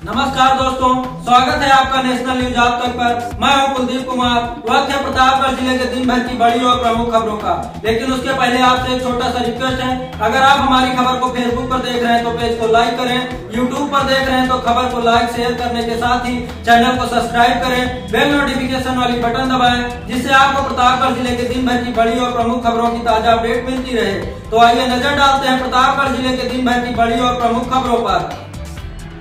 नमस्कार दोस्तों, स्वागत है आपका नेशनल न्यूज आप तक पर। मैं हूं कुलदीप कुमार। वक्त है प्रतापगढ़ जिले के दिन भर की बड़ी और प्रमुख खबरों का, लेकिन उसके पहले आपसे एक छोटा सा रिक्वेस्ट है। अगर आप हमारी खबर को फेसबुक पर देख रहे हैं तो पेज को लाइक करें, यूट्यूब पर देख रहे हैं तो खबर को लाइक शेयर करने के साथ ही चैनल को सब्सक्राइब करें, बेल नोटिफिकेशन वाली बटन दबाएं, जिससे आपको प्रतापगढ़ जिले के दिन भर की बड़ी और प्रमुख खबरों की ताजा अपडेट मिलती रहे। तो आइए नजर डालते हैं प्रतापगढ़ जिले के दिन भर की बड़ी और प्रमुख खबरों पर।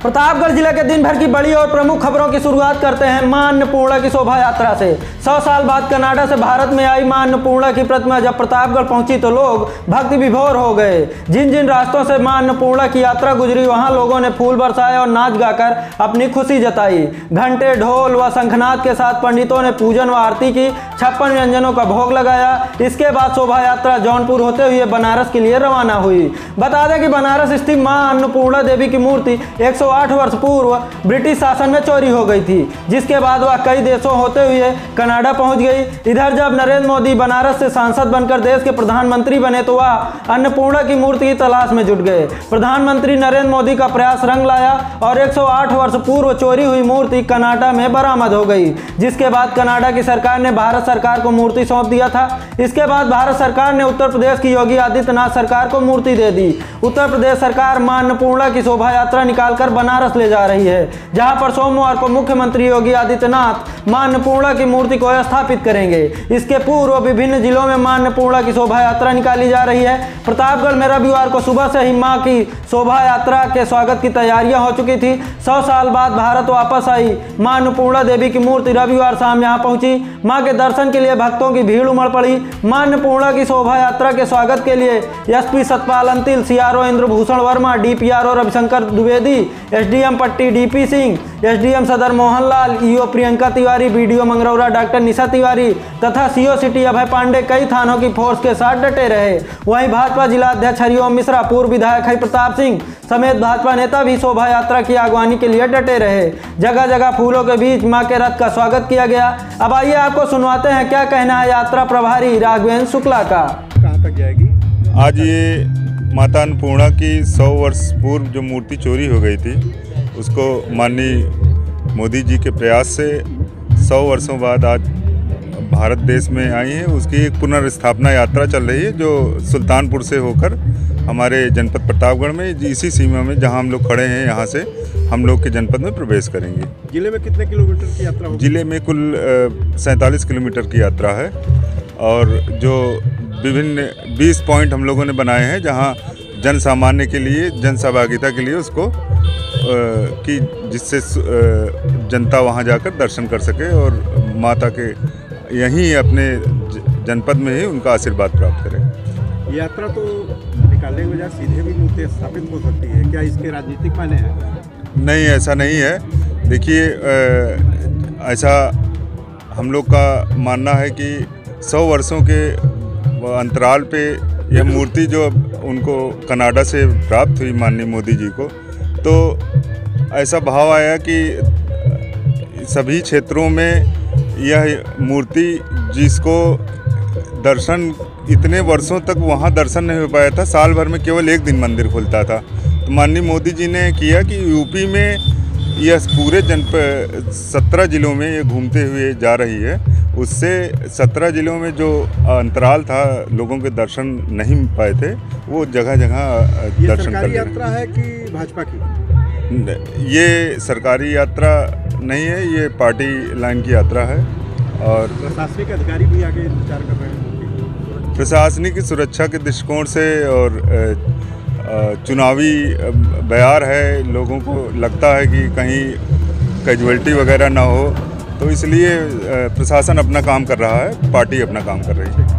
प्रतापगढ़ जिले के दिन भर की बड़ी और प्रमुख खबरों की शुरुआत करते हैं मां अन्नपूर्णा की शोभा यात्रा से। 100 साल बाद कनाडा से भारत में आई मां अन्नपूर्णा की प्रतिमा जब प्रतापगढ़ पहुंची तो लोग भक्ति विभोर हो गए। जिन जिन रास्तों से मां अन्नपूर्णा की यात्रा गुजरी, वहां लोगों ने फूल बरसाए और नाच गाकर अपनी खुशी जताई। घंटे, ढोल व शंखनाद के साथ पंडितों ने पूजन व आरती की, 56 व्यंजनों का भोग लगाया। इसके बाद शोभा यात्रा जौनपुर होते हुए बनारस के लिए रवाना हुई। बता दें कि बनारस स्थित मां अन्नपूर्णा देवी की मूर्ति 108 वर्ष पूर्व ब्रिटिश शासन में चोरी हो गई थी, जिसके बाद वह कई देशों होते हुए कनाडा पहुंच गई। इधर जब नरेंद्र मोदी बनारस से सांसद बनकर देश के प्रधानमंत्री बने तो वह अन्नपूर्णा की मूर्ति की तलाश में जुट गए। प्रधानमंत्री नरेंद्र मोदी का प्रयास रंग लाया और 108 वर्ष पूर्व चोरी हुई मूर्ति कनाडा में बरामद हो गई, जिसके बाद कनाडा की सरकार ने भारत सरकार को मूर्ति सौंप दिया था। इसके बाद भारत सरकार ने उत्तर प्रदेश की योगी आदित्यनाथ सरकार को मूर्ति दे दी। उत्तर प्रदेश सरकार मां अन्नपूर्णा की शोभा यात्रा निकालकर बनारस ले जा रही है, जहां पर सोमवार को मुख्यमंत्री योगी आदित्यनाथ मां अन्नपूर्णा की मूर्ति को स्थापित करेंगे। इसके पूर्व विभिन्न जिलों में मां अन्नपूर्णा की शोभा यात्रा निकाली जा रही है। प्रतापगढ़ में रविवार को सुबह से ही मां की शोभा यात्रा के स्वागत की तैयारियां हो चुकी थी। 100 साल बाद भारत वापस आई मां अन्नपूर्णा देवी की मूर्ति रविवार शाम यहां पहुंची। मां के दर्शन के लिए भक्तों की भीड़ उमड़ पड़ी। मां अन्नपूर्णा की शोभा यात्रा के स्वागत के लिए SP Satpal Antil, CRO Indrabhushan Verma, DPRO Ravishankar Dwivedi, SDM Patti DP Singh, SDM Sadar Mohanlal, EO Priyanka Tiwari, BDO Mangraura doctor Nisha Tiwari तथा सीओ सिटी अभय पांडे कई थानों की फोर्स के साथ डटे रहे। वहीं भाजपा जिला अध्यक्ष हरिओम मिश्रा, पूर्व विधायक हरि प्रताप सिंह समेत भाजपा नेता भी शोभा यात्रा की अगवानी के लिए डटे रहे। जगह जगह फूलों के बीच मां के रथ का स्वागत किया गया। अब आइए आपको सुनवाते हैं क्या कहना है यात्रा प्रभारी राघवेंद्र शुक्ला का। कहाँ तक जाएगी? आज ये माता अन्नपूर्णा की 100 वर्ष पूर्व जो मूर्ति चोरी हो गई थी, उसको माननीय मोदी जी के प्रयास से 100 वर्षों बाद आज भारत देश में आई है। उसकी एक पुनर्स्थापना यात्रा चल रही है, जो सुल्तानपुर से होकर हमारे जनपद प्रतापगढ़ में इसी सीमा में जहां हम लोग खड़े हैं, यहां से हम लोग के जनपद में प्रवेश करेंगे। जिले में कितने किलोमीटर की यात्रा होगी? जिले में कुल 47 किलोमीटर की यात्रा है और जो विभिन्न 20 पॉइंट हम लोगों ने बनाए हैं, जहां जन सामान्य के लिए, जन सहभागिता के लिए उसको कि जिससे जनता वहां जाकर दर्शन कर सके और माता के यहीं अपने जनपद में ही उनका आशीर्वाद प्राप्त करें। यात्रा तो निकालने के बजाय सीधे भी मूर्ति स्थापित हो सकती है, क्या इसके राजनीतिक मायने हैं? नहीं, ऐसा नहीं है। देखिए, ऐसा हम लोग का मानना है कि 100 वर्षों के अंतराल पे यह मूर्ति जो उनको कनाडा से प्राप्त हुई माननीय मोदी जी को, तो ऐसा भाव आया कि सभी क्षेत्रों में यह मूर्ति जिसको दर्शन इतने वर्षों तक वहाँ दर्शन नहीं हो पाया था, साल भर में केवल एक दिन मंदिर खुलता था, तो माननीय मोदी जी ने किया कि यूपी में यह पूरे जनपद 17 जिलों में ये घूमते हुए जा रही है। उससे 17 जिलों में जो अंतराल था, लोगों के दर्शन नहीं पाए थे, वो जगह जगह दर्शन कर रहे हैं। ये सरकारी यात्रा है कि भाजपा की? ये सरकारी यात्रा नहीं है, ये पार्टी लाइन की यात्रा है। और प्रशासनिक अधिकारी भी आगे विचार कर रहे हैं? प्रशासनिक सुरक्षा के दृष्टिकोण से और चुनावी बयार है, लोगों को लगता है कि कहीं कैजुअल्टी वगैरह ना हो, तो इसलिए प्रशासन अपना काम कर रहा है, पार्टी अपना काम कर रही है।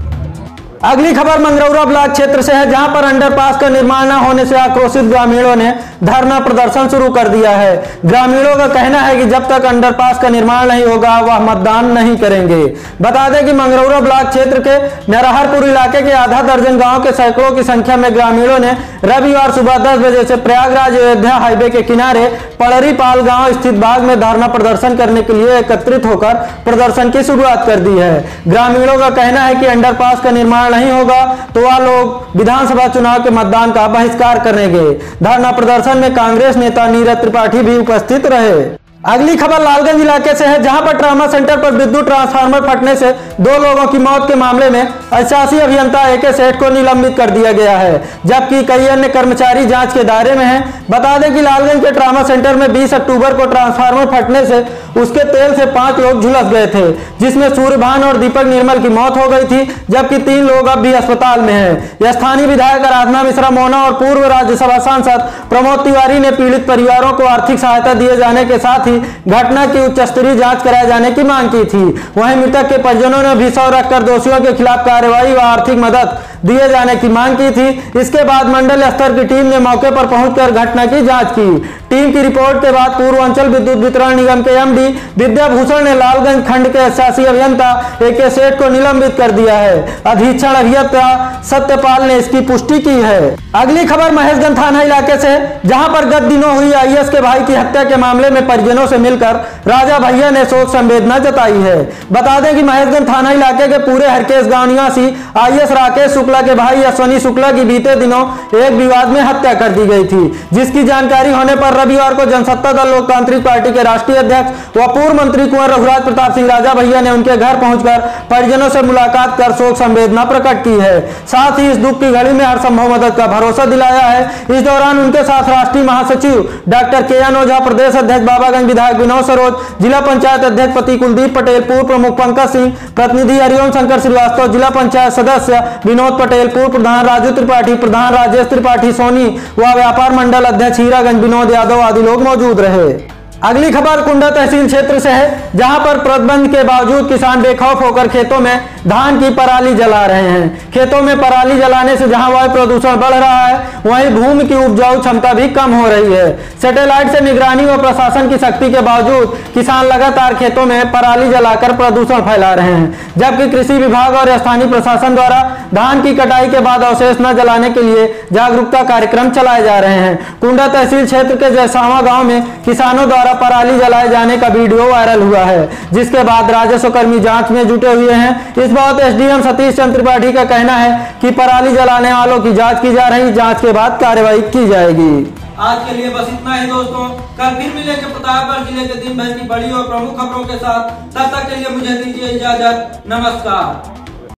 अगली खबर मंगरौरा ब्लॉक क्षेत्र से है, जहां पर अंडरपास का निर्माण न होने से आक्रोशित ग्रामीणों ने धरना प्रदर्शन शुरू कर दिया है। ग्रामीणों का कहना है कि जब तक अंडरपास का निर्माण नहीं होगा वह मतदान नहीं करेंगे। बता दें कि मंगरौरा ब्लॉक क्षेत्र के नरहरपुर इलाके के आधा दर्जन गांव के सैकड़ों की संख्या में ग्रामीणों ने रविवार सुबह 10 बजे से प्रयागराज अयोध्या हाईवे के किनारे पड़रीपाल गांव स्थित बाग में धरना प्रदर्शन करने के लिए एकत्रित होकर प्रदर्शन की शुरुआत कर दी है। ग्रामीणों का कहना है कि अंडरपास का निर्माण निर्णय नहीं होगा तो वह लोग विधानसभा चुनाव के मतदान का बहिष्कार करेंगे। धरना प्रदर्शन में कांग्रेस नेता नीरज त्रिपाठी भी उपस्थित रहे। अगली खबर लालगंज इलाके से है, जहां पर ट्रामा सेंटर पर विद्युत ट्रांसफार्मर फटने से 2 लोगों की मौत के मामले में अधिशासी अभियंता AK सेठ को निलंबित कर दिया गया है, जबकि कई अन्य कर्मचारी जांच के दायरे में हैं। बता दें कि लालगंज के ट्रामा सेंटर में 20 अक्टूबर को ट्रांसफार्मर फटने से उसके तेल से 5 लोग झुलस गए थे, जिसमें सूर्यभान और दीपक निर्मल की मौत हो गई थी, जबकि 3 लोग अब भी अस्पताल में हैं। स्थानीय विधायक आराधना मिश्रा मोना और पूर्व राज्यसभा सांसद प्रमोद तिवारी ने पीड़ित परिवारों को आर्थिक सहायता दिए जाने के साथ ही घटना की उच्च स्तरीय जांच कराए जाने की मांग की थी। वहीं मृतक के परिजनों ने भी सौ रखकर दोषियों के खिलाफ कार्रवाई व आर्थिक मदद दिए जाने की मांग की थी। इसके बाद मंडल स्तर की टीम ने मौके पर पहुंचकर घटना की जांच की। टीम की रिपोर्ट के बाद पूर्वांचल विद्युत वितरण निगम के MD विद्याभूषण ने लालगंज खंड के अधिशासी अभियंता AK सेठ को निलंबित कर दिया है। अधीक्षण अभियंता सत्यपाल ने इसकी पुष्टि की है। अगली खबर महेशगंज थाना इलाके से, जहां पर गत दिनों हुई IAS के भाई की हत्या के मामले में परिजनों से मिलकर राजा भैया ने शोक संवेदना जताई है। बता दें कि महेशगंज थाना इलाके के पूरे हरकेश गांव निवासी IAS राकेश शुक्ला के भाई अश्वनी शुक्ला की बीते दिनों एक विवाद में हत्या कर दी गई थी, जिसकी जानकारी होने पर रविवार को जनसत्ता दल लोकतांत्रिक पार्टी के राष्ट्रीय अध्यक्ष व पूर्व मंत्री कुंवर रघुराज प्रताप सिंह राजा भैया ने उनके घर पहुंचकर परिजनों से मुलाकात कर शोक संवेदना प्रकट की है। साथ ही इस दुख की घड़ी में हर संभव मदद का भरोसा दिलाया है। इस दौरान उनके साथ राष्ट्रीय महासचिव डॉक्टर KN ओझा, प्रदेश अध्यक्ष बाबागंज विधायक विनोद सरोज, जिला पंचायत अध्यक्ष पति कुलदीप पटेल, पूर्व प्रमुख पंकज सिंह, प्रतिनिधि हरिओम शंकर श्रीवास्तव, जिला पंचायत सदस्य विनोद पटेल, पूर्व प्रधान राजू त्रिपाठी, प्रधान राजेश त्रिपाठी सोनी व व्यापार मंडल अध्यक्ष हीरागंज विनोद यादव आदि लोग मौजूद रहे। अगली खबर कुंडा तहसील क्षेत्र से है, जहां पर प्रतिबंध के बावजूद किसान बेखौफ होकर खेतों में धान की पराली जला रहे हैं। खेतों में पराली जलाने से जहां वायु प्रदूषण बढ़ रहा है, वहीं भूमि की उपजाऊ क्षमता भी कम हो रही है। सैटेलाइट से निगरानी व प्रशासन की सख्ती के बावजूद किसान लगातार खेतों में पराली जलाकर प्रदूषण फैला रहे हैं, जबकि कृषि विभाग और स्थानीय प्रशासन द्वारा धान की कटाई के बाद अवशेष न जलाने के लिए जागरूकता कार्यक्रम चलाए जा रहे हैं। कुंडा तहसील क्षेत्र के जयसावा गाँव में किसानों द्वारा पराली जलाए जाने का वीडियो वायरल हुआ है, जिसके बाद राजस्व कर्मी जांच में जुटे हुए हैं। इस बात SDM सतीश चंद्र त्रिपाठी का कहना है कि पराली जलाने वालों की जांच की जा रही, जांच के बाद कार्रवाई की जाएगी। आज के लिए बस इतना ही दोस्तों। कल फिर मिलेंगे प्रतापगढ़ जिले के दिन भर की बड़ी और प्रमुख खबरों के साथ। तब तक के लिए मुझे दीजिए इजाजत। नमस्कार।